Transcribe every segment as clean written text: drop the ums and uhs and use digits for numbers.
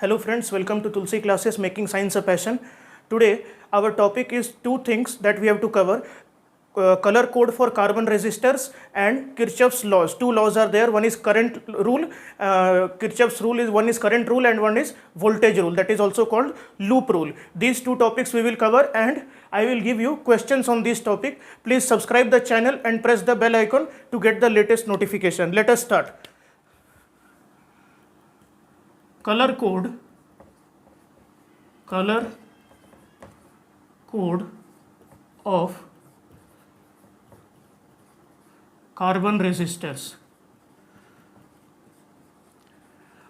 Hello friends, welcome to Tulsi classes Making Science a Passion. Today our topic is two things that we have to cover. Color code for carbon resistors and Kirchhoff's laws. Two laws are there. One is current rule. Kirchhoff's rule is one is current rule and one is voltage rule. That is also called loop rule. These two topics we will cover and I will give you questions on this topic. Please subscribe the channel and press the bell icon to get the latest notification. Let us start. Color code of carbon resistors.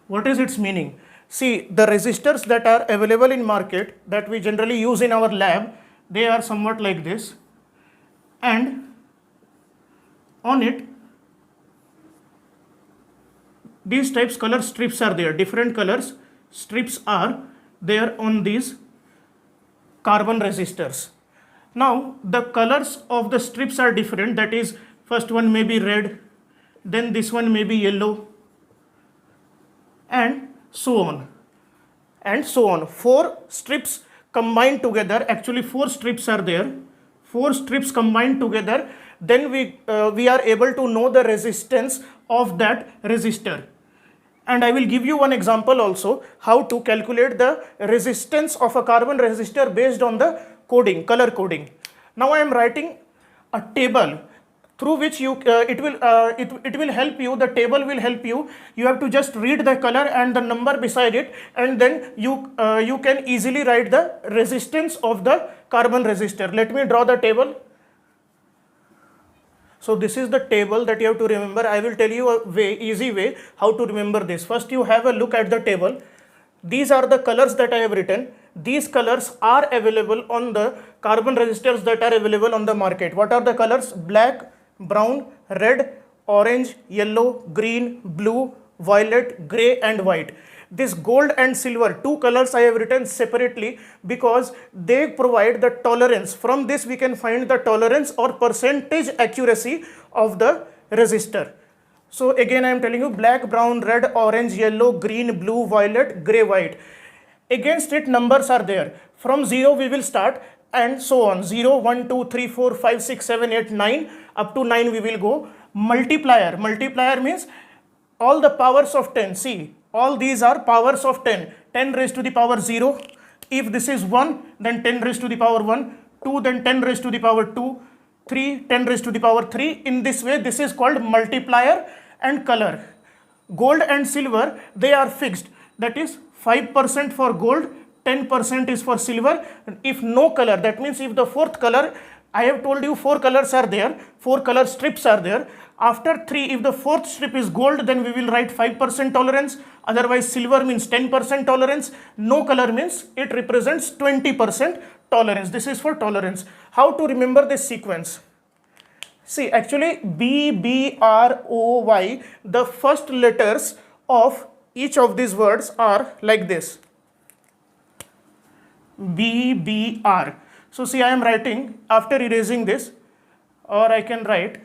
What is its meaning? See, the resistors that are available in market that we generally use in our lab, they are somewhat like this, and on it these types color strips are there. Different colors strips are there on these carbon resistors. Now the colors of the strips are different. That is, first one may be red, then this one may be yellow, and so on and so on. Four strips combined together, actually four strips are there. Four strips combined together, then we are able to know the resistance of that resistor. And I will give you one example also how to calculate the resistance of a carbon resistor based on the coding, color coding. Now I am writing a table through which it will help you. The table will help you. You have to just read the color and the number beside it, and then you can easily write the resistance of the carbon resistor. Let me draw the table. So this is the table that you have to remember. I will tell you a easy way how to remember this. First you have a look at the table. These are the colors that I have written. These colors are available on the carbon resistors that are available on the market. What are the colors? Black, brown, red, orange, yellow, green, blue, violet, gray and white. This gold and silver, two colors I have written separately because they provide the tolerance. From this we can find the tolerance or percentage accuracy of the resistor. So again I am telling you black, brown, red, orange, yellow, green, blue, violet, gray, white. Against it numbers are there. From 0 we will start and so on. 0, 1, 2, 3, 4, 5, 6, 7, 8, 9. Up to 9 we will go. Multiplier. Multiplier means all the powers of 10. See, all these are powers of 10. 10 raised to the power 0. If this is 1, then 10 raised to the power 1. 2, then 10 raised to the power 2. 3, 10 raised to the power 3. In this way, this is called multiplier and color. Gold and silver, they are fixed. That is 5% for gold, 10% is for silver. If no color, that means if the fourth color, I have told you 4 colors are there, 4 color strips are there. After 3, if the fourth strip is gold, then we will write 5% tolerance. Otherwise, silver means 10% tolerance. No color means it represents 20% tolerance. This is for tolerance. How to remember this sequence? See, actually B, B, R, O, Y, the first letters of each of these words are like this. B, B, R. So see, I am writing after erasing this, or I can write.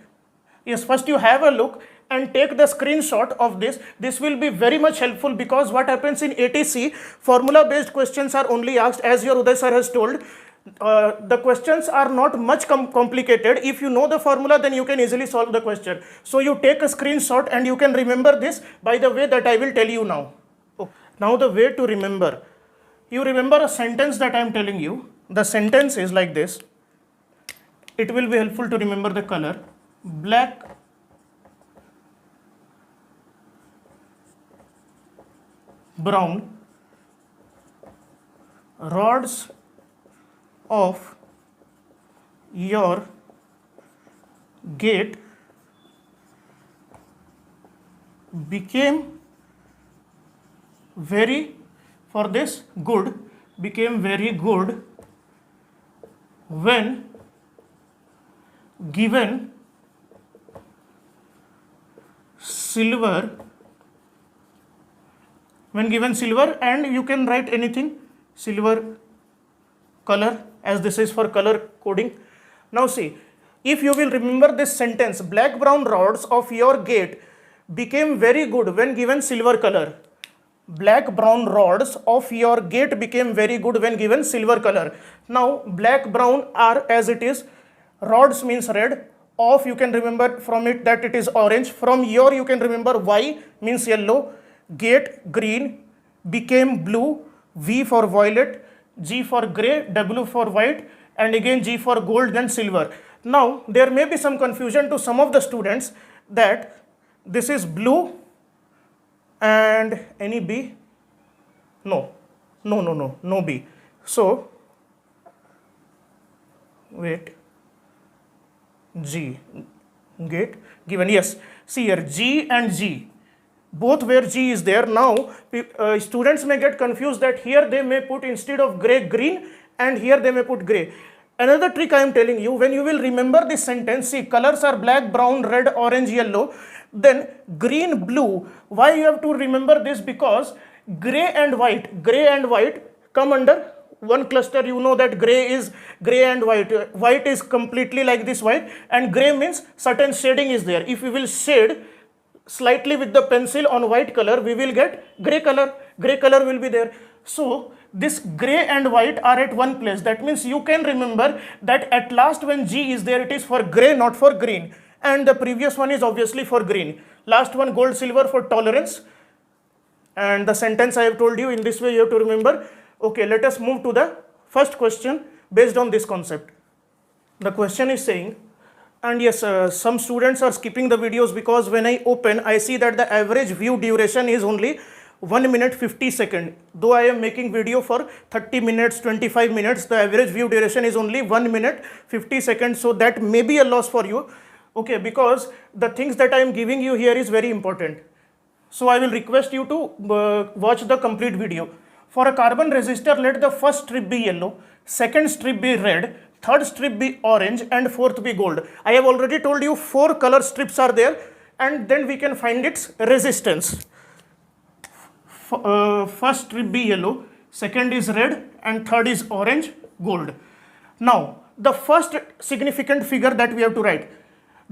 Yes, first you have a look and take the screenshot of this. This will be very much helpful because what happens in ATC, formula based questions are only asked, as your Uday sir has told. The questions are not much complicated. If you know the formula, then you can easily solve the question. So you take a screenshot and you can remember this by the way that I will tell you now. Now the way to remember. You remember a sentence that I am telling you. The sentence is like this. It will be helpful to remember the color. Black, brown, rods of your gate became very good when given silver, and you can write anything, silver color, as this is for color coding. Now see, if you will remember this sentence, black brown rods of your gate became very good when given silver color. black brown rods of your gate became very good when given silver color. Now black brown are as it is, rods means red, of you can remember from it that it is orange, from your you can remember y means yellow, gate green, became blue, V for violet, G for grey, W for white, and again G for gold, then silver. Now there may be some confusion to some of the students that this is blue and any B? No B. So wait, G, gate given, yes, see here G and G, both where G is there. Now students may get confused that here they may put instead of grey green and here they may put grey. Another trick I am telling you, when you will remember this sentence, see colors are black, brown, red, orange, yellow, then green, blue. Why you have to remember this? Because grey and white come under one cluster. You know that grey is grey and white is completely like this white, and grey means certain shading is there. If we will shade slightly with the pencil on white color, we will get grey color will be there. So this grey and white are at one place. That means you can remember that at last when G is there, it is for grey, not for green, and the previous one is obviously for green. Last one gold silver for tolerance, and the sentence I have told you, in this way you have to remember. Okay, let us move to the first question based on this concept. The question is saying, and yes, some students are skipping the videos because when I open, I see that the average view duration is only 1 minute 50 seconds. Though I am making video for 30 minutes, 25 minutes, the average view duration is only 1 minute 50 seconds. So that may be a loss for you. Okay, because the things that I am giving you here is very important. So I will request you to watch the complete video. For a carbon resistor, let the first strip be yellow, second strip be red, third strip be orange, and fourth be gold. I have already told you 4 color strips are there, and then we can find its resistance. First strip be yellow, second is red, and third is orange, gold. Now the first significant figure that we have to write.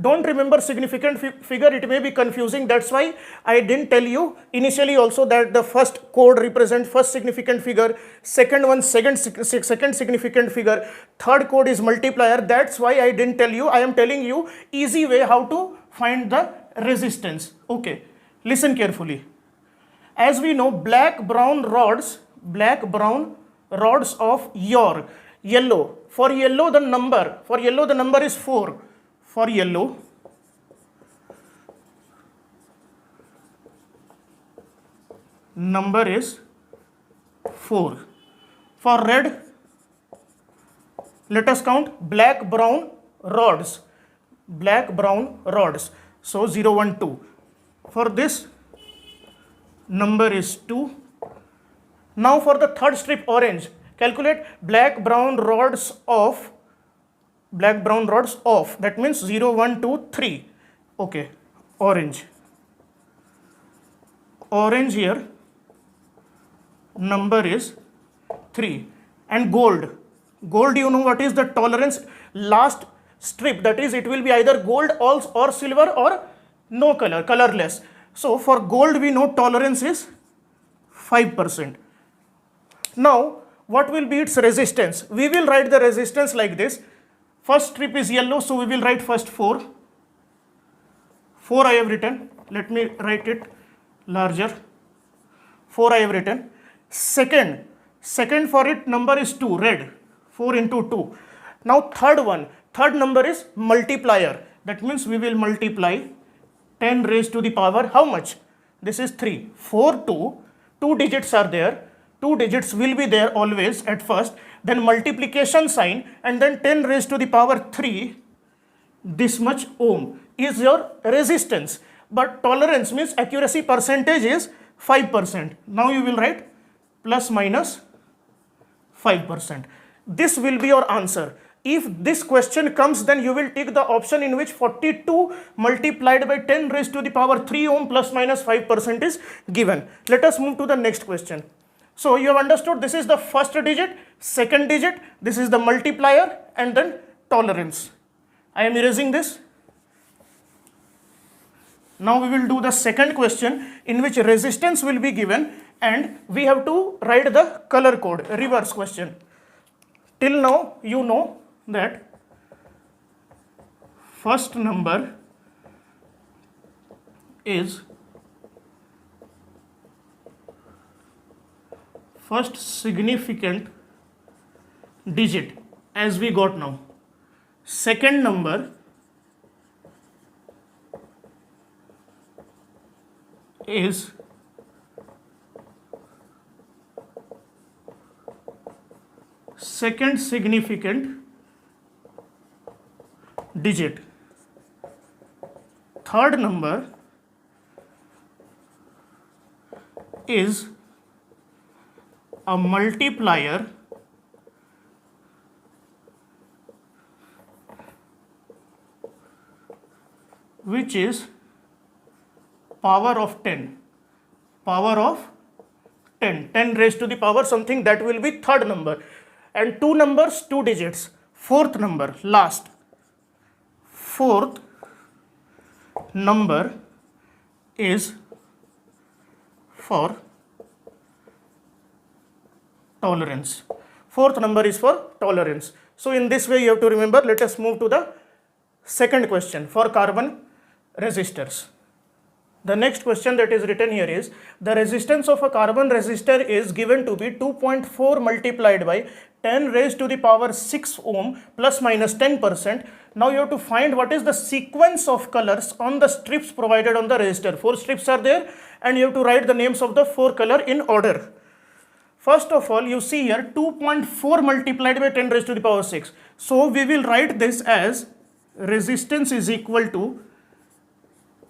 Don't remember significant figure, it may be confusing. That's why I didn't tell you initially also that the first code represents first significant figure, second one second significant figure, third code is multiplier. That's why I didn't tell you. I am telling you easy way how to find the resistance. Okay, listen carefully. As we know, black brown rods of your yellow. For yellow the number is 4. For yellow, number is 4. For red, let us count black brown rods. So 0, 1, 2. For this, number is 2. Now for the third strip orange, calculate black brown rods of, that means 0, 1, 2, 3. Okay, orange here, number is 3. And gold, you know what is the tolerance? Last strip, that is it will be either gold or silver or no color, colorless. So for gold we know tolerance is 5%. Now what will be its resistance? We will write the resistance like this. First strip is yellow, so we will write first 4. 4 I have written. Let me write it larger. 4 I have written. Second for it number is 2, red. 4 into 2. Now third number is multiplier. That means we will multiply 10 raised to the power how much? This is 3. 4, 2 digits are there. 2 digits will be there always at first. Then multiplication sign, and then 10 raised to the power 3, this much ohm is your resistance. But tolerance means accuracy percentage is 5%. Now you will write plus minus 5%. This will be your answer. If this question comes, then you will take the option in which 42 multiplied by 10 raised to the power 3 ohm plus minus 5% is given. Let us move to the next question. So you have understood this is the first digit, second digit, this is the multiplier, and then tolerance. I am erasing this. Now we will do the second question in which resistance will be given and we have to write the color code, reverse question. Till now you know that first number is first significant digit as we got now. Second number is second significant digit. Third number is a multiplier which is power of 10. Power of 10. 10 raised to the power something, that will be third number. And two numbers, two digits. Fourth number, last. Fourth number is for tolerance. Fourth number is for tolerance. So in this way you have to remember. Let us move to the second question for carbon resistors. The next question that is written here is, the resistance of a carbon resistor is given to be 2.4 multiplied by 10 raised to the power 6 ohm plus minus 10%. Now you have to find what is the sequence of colors on the strips provided on the resistor. 4 strips are there and you have to write the names of the 4 color in order. First of all, you see here 2.4 multiplied by 10 raised to the power 6. So we will write this as resistance is equal to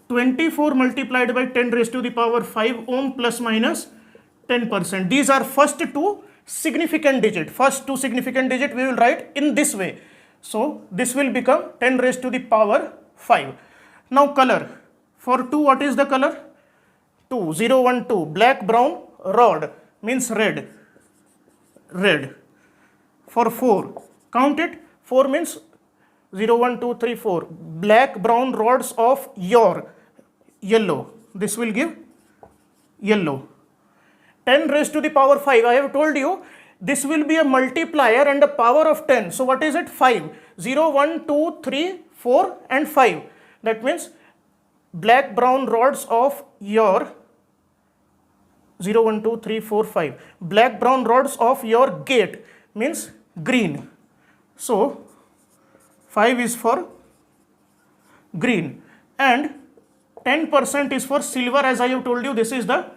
24 multiplied by 10 raised to the power 5 ohm plus minus 10%. These are first two significant digit. First two significant digit we will write in this way. So this will become 10 raised to the power 5. Now color. For 2, what is the color? 2, 0, 1, 2. Black, brown, rod means red. Red. For 4, count it. 4 means 0, 1, 2, 3, 4. Black, brown rods of your. Yellow. This will give yellow. 10 raised to the power 5. I have told you this will be a multiplier and a power of 10. So what is it? 5. 0, 1, 2, 3, 4 and 5. That means black, brown rods of your 0, 1, 2, 3, 4, 5. Black, brown rods of your gate means green. So 5 is for green and 10% is for silver. As I have told you, this is the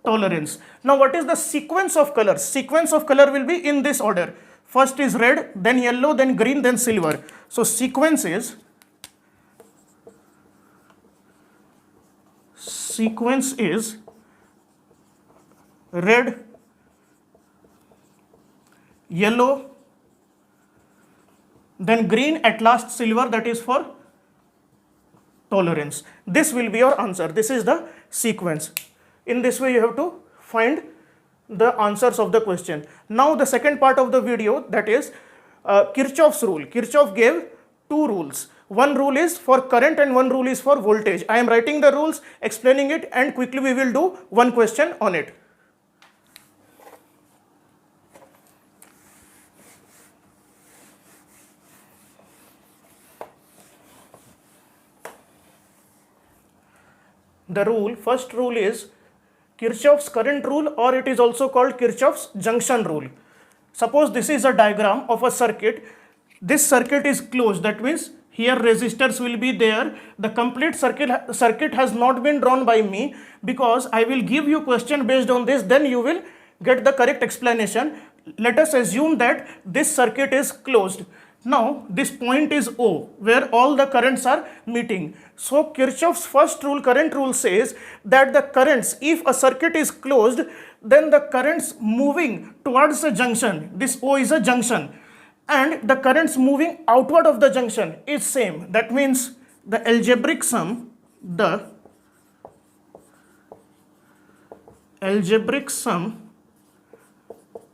tolerance. Now what is the sequence of colors? Sequence of color will be in this order. First is red, then yellow, then green, then silver. So sequence is red, yellow, then green, at last silver, that is for tolerance. This will be your answer. This is the sequence. In this way you have to find the answers of the question. Now the second part of the video, that is Kirchhoff's rule. Kirchhoff gave two rules. One rule is for current and one rule is for voltage. I am writing the rules, explaining it, and quickly we will do one question on it. The rule, first rule is Kirchhoff's current rule, or it is also called Kirchhoff's junction rule. Suppose this is a diagram of a circuit. This circuit is closed. That means here resistors will be there. The complete circuit has not been drawn by me, because I will give you question based on this. Then you will get the correct explanation. Let us assume that this circuit is closed. Now this point is O, where all the currents are meeting. So Kirchhoff's first rule, current rule, says that the currents, if a circuit is closed, then the currents moving towards a junction, this O is a junction, and the currents moving outward of the junction is same. That means the algebraic sum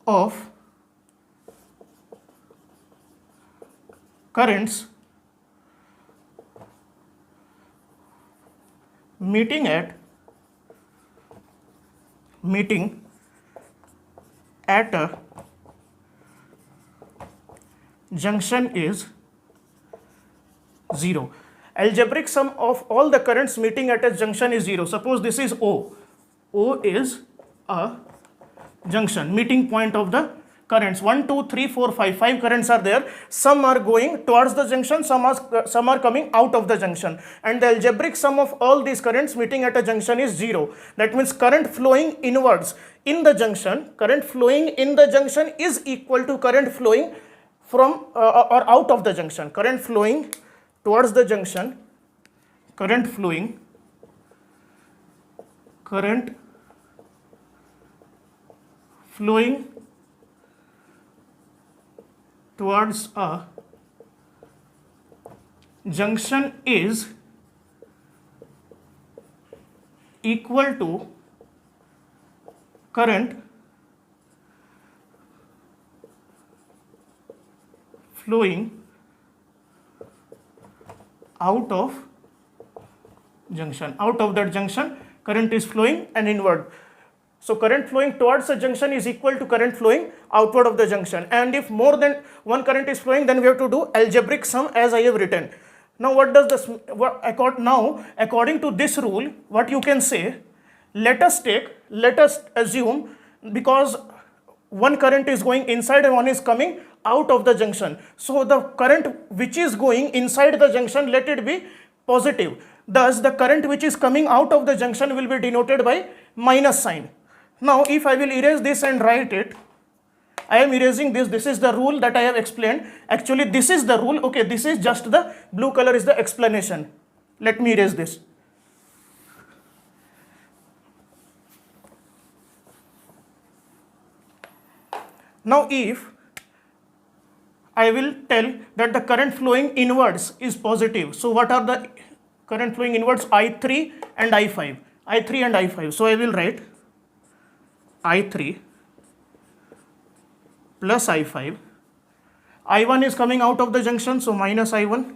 of currents meeting at a junction is 0. Algebraic sum of all the currents meeting at a junction is 0. Suppose this is O. O is a junction, meeting point of the currents. 1, 2, 3, 4, 5. 5 currents are there. Some are going towards the junction, some are coming out of the junction. And the algebraic sum of all these currents meeting at a junction is 0. That means current flowing inwards in the junction, current flowing in the junction is equal to current flowing from or out of the junction. Current flowing towards the junction, current flowing towards a junction is equal to current flowing out of junction. Out of that junction, current is flowing and inward. So current flowing towards a junction is equal to current flowing outward of the junction. And if more than one current is flowing, then we have to do algebraic sum as I have written. Now what does this, according to this rule, what you can say, let us assume, because one current is going inside and one is coming out of the junction. So the current which is going inside the junction, let it be positive. Thus the current which is coming out of the junction will be denoted by minus sign. Now if I will erase this and write it, I am erasing this. This is the rule that I have explained. Actually this is the rule. Okay, this is just the blue color is the explanation. Let me erase this. Now if I will tell that the current flowing inwards is positive. So what are the current flowing inwards? I3 and I5. I3 and I5. So I will write I3 plus I5. I1 is coming out of the junction, so minus I1.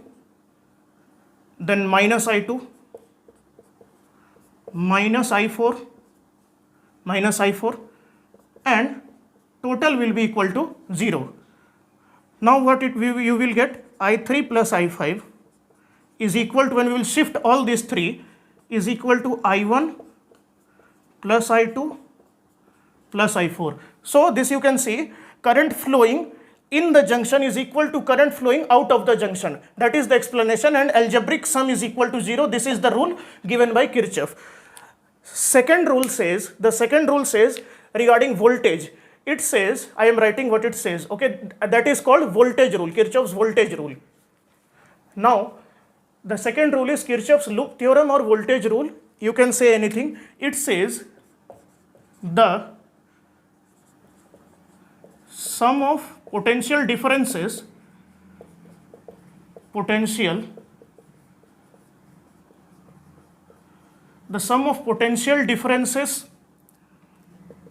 Then minus I2. Minus I4. Minus I4. And total will be equal to 0. Now what you will get, I3 plus I5 is equal to, when we will shift all these three, is equal to I1 plus I2 plus I4. So this you can see, current flowing in the junction is equal to current flowing out of the junction. That is the explanation, and algebraic sum is equal to 0. This is the rule given by Kirchhoff. The second rule says regarding voltage. It says, I am writing what it says, okay, that is called voltage rule, Kirchhoff's voltage rule. Now, the second rule is Kirchhoff's loop theorem or voltage rule. You can say anything. It says the sum of potential differences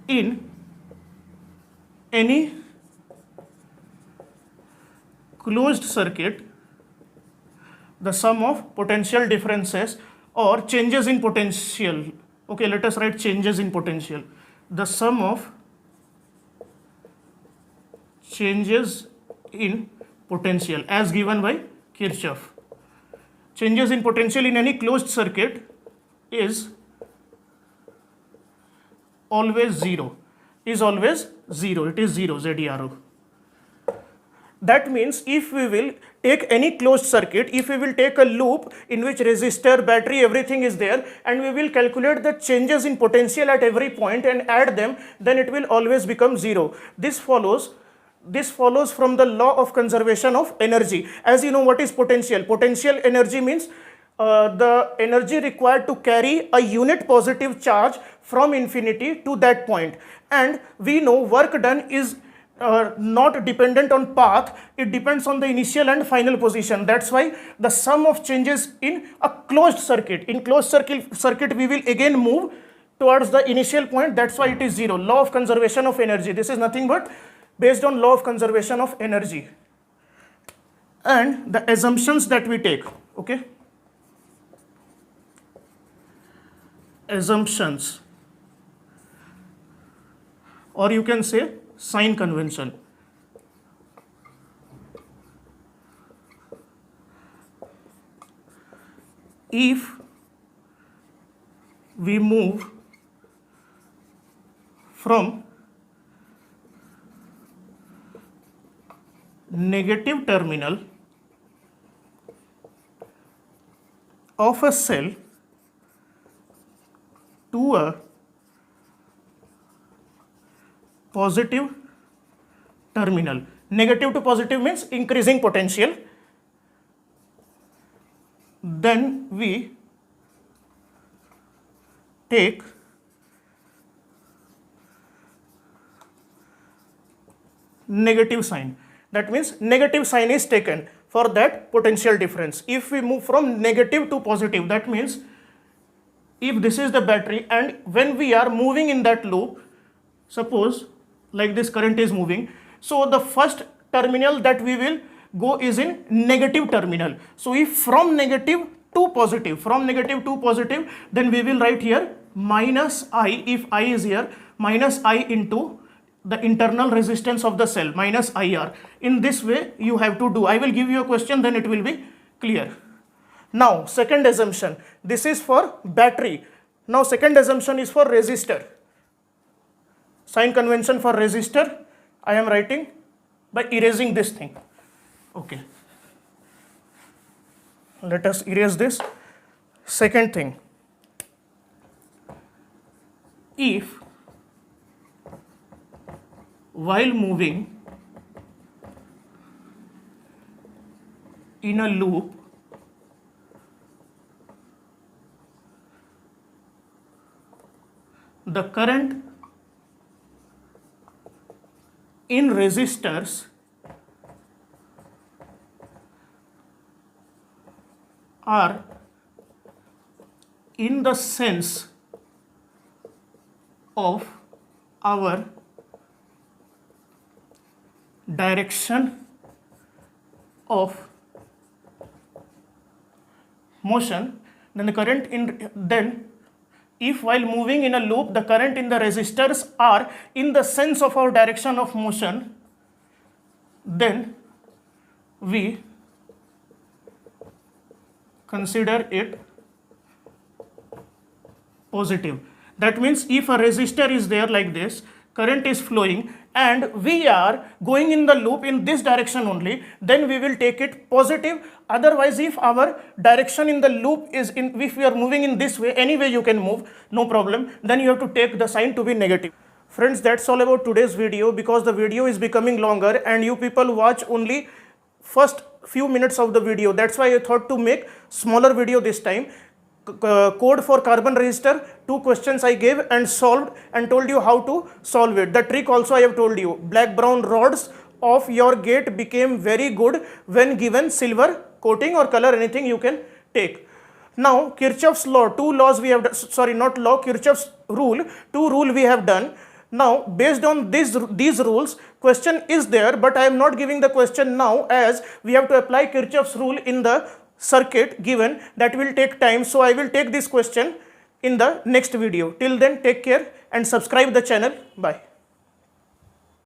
in any closed circuit, the sum of potential differences or changes in potential. Okay, let us write changes in potential. The sum of changes in potential as given by Kirchhoff. Changes in potential in any closed circuit is always 0. It is 0, ZERO. That means if we will take any closed circuit, if we will take a loop in which resistor, battery, everything is there, and we will calculate the changes in potential at every point and add them, then it will always become 0. This follows from the law of conservation of energy. As you know, what is potential? Potential energy means the energy required to carry a unit positive charge from infinity to that point. And we know work done is not dependent on path, it depends on the initial and final position. That's why the sum of changes in a closed circuit. In closed circuit we will again move towards the initial point. That's why it is 0. Law of conservation of energy. This is nothing but based on law of conservation of energy. And the assumptions that we take, okay? Assumptions, or you can say sign convention. If we move from negative terminal of a cell to a positive terminal. Negative to positive means increasing potential. Then we take negative sign. That means negative sign is taken for that potential difference. If we move from negative to positive, that means if this is the battery and when we are moving in that loop, suppose like this current is moving, so the first terminal that we will go is in negative terminal. So if from negative to positive, then we will write here minus I, if I is here, minus I into the internal resistance of the cell, minus IR. In this way you have to do. I will give you a question, then it will be clear. Now second assumption, this is for battery. Now second assumption is for resistor. Sign convention for resistor I am writing by erasing this thing. Okay, let us erase this. Second thing, if while moving in a loop the current in resistors are in the sense of our direction of motion, then the current in if while moving in a loop the current in the resistors are in the sense of our direction of motion, then we consider it positive. That means if a resistor is there like this, current is flowing and we are going in the loop in this direction only, then we will take it positive. Otherwise, if our direction in the loop is in, if we are moving in this way, any way you can move, no problem, then you have to take the sign to be negative. Friends, that's all about today's video, because the video is becoming longer and you people watch only first few minutes of the video. That's why I thought to make smaller video this time. Code for carbon resistor, 2 questions I gave and solved and told you how to solve it. The trick also I have told you. Black brown rods of your gate became very good when given silver coating or color, anything you can take. Now Kirchhoff's law, 2 laws we have, sorry not law, Kirchhoff's rule, 2 rule we have done. Now based on these rules, question is there, but I am not giving the question now as we have to apply Kirchhoff's rule in the circuit given. That will take time, so I will take this question in the next video. Till then, take care and subscribe the channel. Bye.